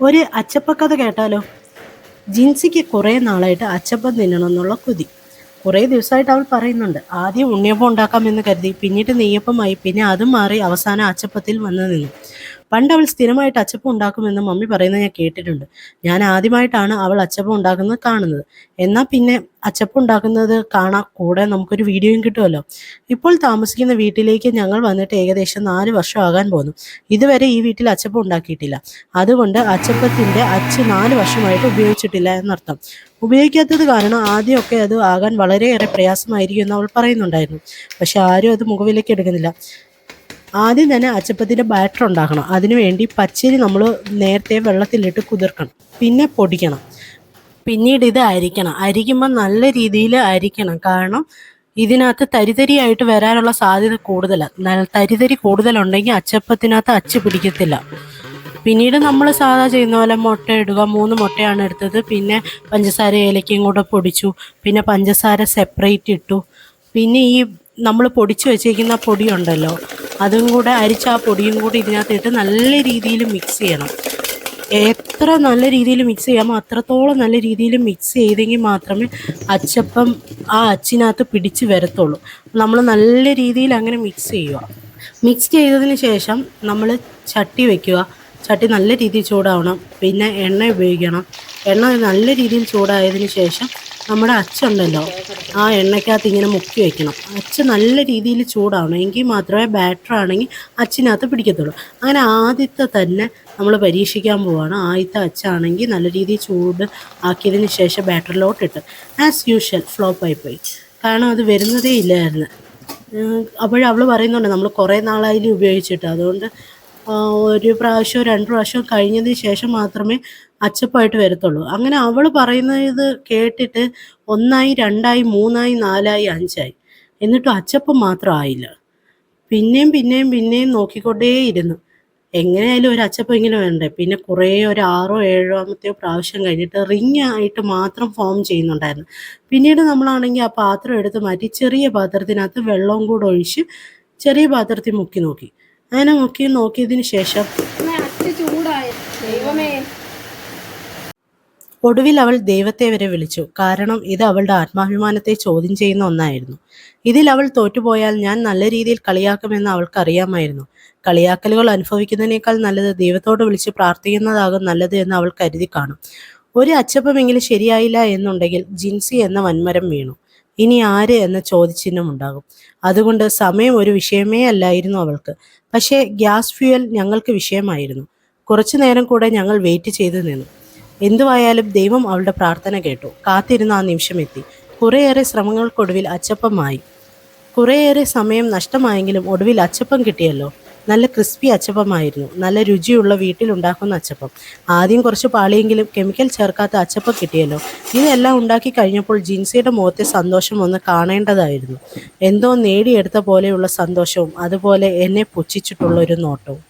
ഒരു അച്ചപ്പക്കഥ കേട്ടാലോ? ജിൻസിക്ക് കുറേ നാളായിട്ട് അച്ചപ്പം തിന്നണമെന്നുള്ള കൊതി. കുറേ ദിവസമായിട്ട് അവൾ പറയുന്നുണ്ട്. ആദ്യം ഉണ്ണിയപ്പം ഉണ്ടാക്കാമെന്ന് കരുതി, പിന്നീട് നെയ്യപ്പമായി, പിന്നെ അതും മാറി അവസാനം അച്ചപ്പത്തിൽ വന്നു നിന്നു. പണ്ട് അവൾ സ്ഥിരമായിട്ട് അച്ചപ്പം ഉണ്ടാക്കുമെന്ന് മമ്മി പറയുന്നത് ഞാൻ കേട്ടിട്ടുണ്ട്. ഞാൻ ആദ്യമായിട്ടാണ് അവൾ അച്ചപ്പം ഉണ്ടാക്കുന്നത് കാണുന്നത്. എന്നാൽ പിന്നെ അച്ചപ്പം ഉണ്ടാക്കുന്നത് കാണാൻ കൂടെ നമുക്കൊരു വീഡിയോയും കിട്ടുമല്ലോ. ഇപ്പോൾ താമസിക്കുന്ന വീട്ടിലേക്ക് ഞങ്ങൾ വന്നിട്ട് ഏകദേശം 4 വർഷം ആകാൻ പോകുന്നു. ഇതുവരെ ഈ വീട്ടിൽ അച്ചപ്പം ഉണ്ടാക്കിയിട്ടില്ല. അതുകൊണ്ട് അച്ചപ്പത്തിൻ്റെ അച്ച് 4 വർഷമായിട്ട് ഉപയോഗിച്ചിട്ടില്ല എന്നർത്ഥം. ഉപയോഗിക്കാത്തത് കാരണം ആദ്യമൊക്കെ അത് ആകാൻ വളരെയേറെ പ്രയാസമായിരിക്കും എന്ന് അവൾ പറയുന്നുണ്ടായിരുന്നു. പക്ഷെ ആരും അത് മുഖവിലേക്ക് എടുക്കുന്നില്ല. ആദ്യം തന്നെ അച്ചപ്പത്തിൻ്റെ ബാറ്റർ ഉണ്ടാക്കണം. അതിനുവേണ്ടി പച്ചരി നമ്മൾ നേരത്തെ വെള്ളത്തിലിട്ട് കുതിർക്കണം, പിന്നെ പൊടിക്കണം, പിന്നീട് ഇത് അരിക്കണം. അരിക്കുമ്പോൾ നല്ല രീതിയിൽ അരിക്കണം, കാരണം ഇതിനകത്ത് തരിതരിയായിട്ട് വരാനുള്ള സാധ്യത കൂടുതലാണ്. തരിതരി കൂടുതലുണ്ടെങ്കിൽ അച്ചപ്പത്തിനകത്ത് അച്ച് പിടിക്കത്തില്ല. പിന്നീട് നമ്മൾ സാധാ ചെയ്യുന്ന പോലെ മുട്ട ഇടുക. 3 മുട്ടയാണ് എടുത്തത്. പിന്നെ പഞ്ചസാര ഏലക്കയും കൂടെ പൊടിച്ചു. പിന്നെ പഞ്ചസാര സെപ്പറേറ്റ് ഇട്ടു. പിന്നെ ഈ നമ്മൾ പൊടിച്ചു വെച്ചേക്കുന്ന പൊടിയുണ്ടല്ലോ, അതും കൂടെ അരിച്ച ആ പൊടിയും കൂടി ഇതിനകത്ത് ഇട്ട് നല്ല രീതിയിൽ മിക്സ് ചെയ്യണം. എത്ര നല്ല രീതിയിൽ മിക്സ് ചെയ്യാമോ അത്രത്തോളം നല്ല രീതിയിൽ മിക്സ് ചെയ്തെങ്കിൽ മാത്രമേ അച്ചപ്പം ആ അച്ചിനകത്ത് പിടിച്ച് വരത്തുള്ളൂ. നമ്മൾ നല്ല രീതിയിൽ അങ്ങനെ മിക്സ് ചെയ്യുക. മിക്സ് ചെയ്തതിന് ശേഷം നമ്മൾ ചട്ടി വയ്ക്കുക. ചട്ടി നല്ല രീതിയിൽ ചൂടാവണം. പിന്നെ എണ്ണ ഉപയോഗിക്കണം. എണ്ണ നല്ല രീതിയിൽ ചൂടായതിന് ശേഷം നമ്മുടെ അച്ചുണ്ടല്ലോ, ആ എണ്ണയ്ക്കകത്ത് ഇങ്ങനെ മുക്കി വയ്ക്കണം. അച്ച് നല്ല രീതിയിൽ ചൂടാവണം, എങ്കിൽ മാത്രമേ ബാറ്റർ ആണെങ്കിൽ അച്ചിനകത്ത് പിടിക്കത്തുള്ളൂ. അങ്ങനെ ആദ്യത്തെ തന്നെ നമ്മൾ പരീക്ഷിക്കാൻ പോവുകയാണ്. ആദ്യത്തെ അച്ചാണെങ്കിൽ നല്ല രീതിയിൽ ചൂട് ആക്കിയതിന് ശേഷം ബാറ്ററിലോട്ടിട്ട് ആസ് യൂഷ്വൽ ഫ്ലോപ്പായി പോയി. കാരണം അത് വരുന്നതേ ഇല്ലായിരുന്നു. അവൾ പറയുന്നുണ്ട് നമ്മൾ കുറേ നാളായാലും ഉപയോഗിച്ചിട്ട്, അതുകൊണ്ട് ഒരു പ്രാവശ്യം 2 പ്രാവശ്യം കഴിഞ്ഞതിന് ശേഷം മാത്രമേ അച്ചപ്പമായിട്ട് വരത്തുള്ളൂ. അങ്ങനെ അവൾ പറയുന്നത് കേട്ടിട്ട് 1 ആയി, 2 ആയി, 3 ആയി, 4 ആയി, 5 ആയി, എന്നിട്ടും അച്ചപ്പം മാത്രം ആയില്ല. പിന്നെയും നോക്കിക്കൊണ്ടേയിരുന്നു. എങ്ങനെയായാലും ഒരു അച്ചപ്പെങ്കിലും വേണ്ടേ. പിന്നെ കുറേ ഒരു 6ഓ 7ഓമത്തെ പ്രാവശ്യം കഴിഞ്ഞിട്ട് റിങ് ആയിട്ട് മാത്രം ഫോം ചെയ്യുന്നുണ്ടായിരുന്നു. പിന്നീട് നമ്മളാണെങ്കിൽ ആ പാത്രം എടുത്ത് മാറ്റി ചെറിയ പാത്രത്തിനകത്ത് വെള്ളവും കൂടെ ഒഴിച്ച് ചെറിയ പാത്രത്തിൽ മുക്കി നോക്കി. അങ്ങനെ നോക്കിയതിന് ശേഷം ഒടുവിൽ അവൾ ദൈവത്തെ വരെ വിളിച്ചു. കാരണം ഇത് അവളുടെ ആത്മാഭിമാനത്തെ ചോദ്യം ചെയ്യുന്ന ഒന്നായിരുന്നു. ഇതിൽ അവൾ തോറ്റുപോയാൽ ഞാൻ നല്ല രീതിയിൽ കളിയാക്കുമെന്ന് അവൾക്കറിയാമായിരുന്നു. കളിയാക്കലുകൾ അനുഭവിക്കുന്നതിനേക്കാൾ നല്ലത് ദൈവത്തോട് വിളിച്ച് പ്രാർത്ഥിക്കുന്നതാകും നല്ലത് എന്ന് അവൾ കരുതി കാണും. ഒരു അച്ചപ്പമെങ്കിലും ശരിയായില്ല എന്നുണ്ടെങ്കിൽ ജിൻസി എന്ന വൻമരം വീണു. ഇനി ആര് എന്ന ചോദ്യചിഹ്നം ഉണ്ടാകും. അതുകൊണ്ട് സമയം ഒരു വിഷയമേ അല്ലായിരുന്നു അവൾക്ക്. പക്ഷേ ഗ്യാസ് ഫ്യൂവൽ ഞങ്ങൾക്ക് വിഷയമായിരുന്നു. കുറച്ചു നേരം കൂടെ ഞങ്ങൾ വെയിറ്റ് ചെയ്തു നിന്നു. എന്തുവായാലും ദൈവം അവളുടെ പ്രാർത്ഥന കേട്ടു. കാത്തിരുന്ന ആ നിമിഷം എത്തി. കുറേയേറെ ശ്രമങ്ങൾക്കൊടുവിൽ അച്ചപ്പമായി. കുറേയേറെ സമയം നഷ്ടമായെങ്കിലും ഒടുവിൽ അച്ചപ്പം കിട്ടിയല്ലോ. നല്ല ക്രിസ്പി അച്ചപ്പമായിരുന്നു. നല്ല രുചിയുള്ള വീട്ടിലുണ്ടാക്കുന്ന അച്ചപ്പം. ആദ്യം കുറച്ച് പാളിയെങ്കിലും കെമിക്കൽ ചേർക്കാത്ത അച്ചപ്പം കിട്ടിയല്ലോ. ഇതെല്ലാം ഉണ്ടാക്കി കഴിഞ്ഞപ്പോൾ ജിൻസിയുടെ മുഖത്തെ സന്തോഷം ഒന്ന് കാണേണ്ടതായിരുന്നു. എന്തോ നേടിയെടുത്ത പോലെയുള്ള സന്തോഷവും അതുപോലെ എന്നെ പുച്ഛിച്ചിട്ടുള്ളൊരു നോട്ടവും.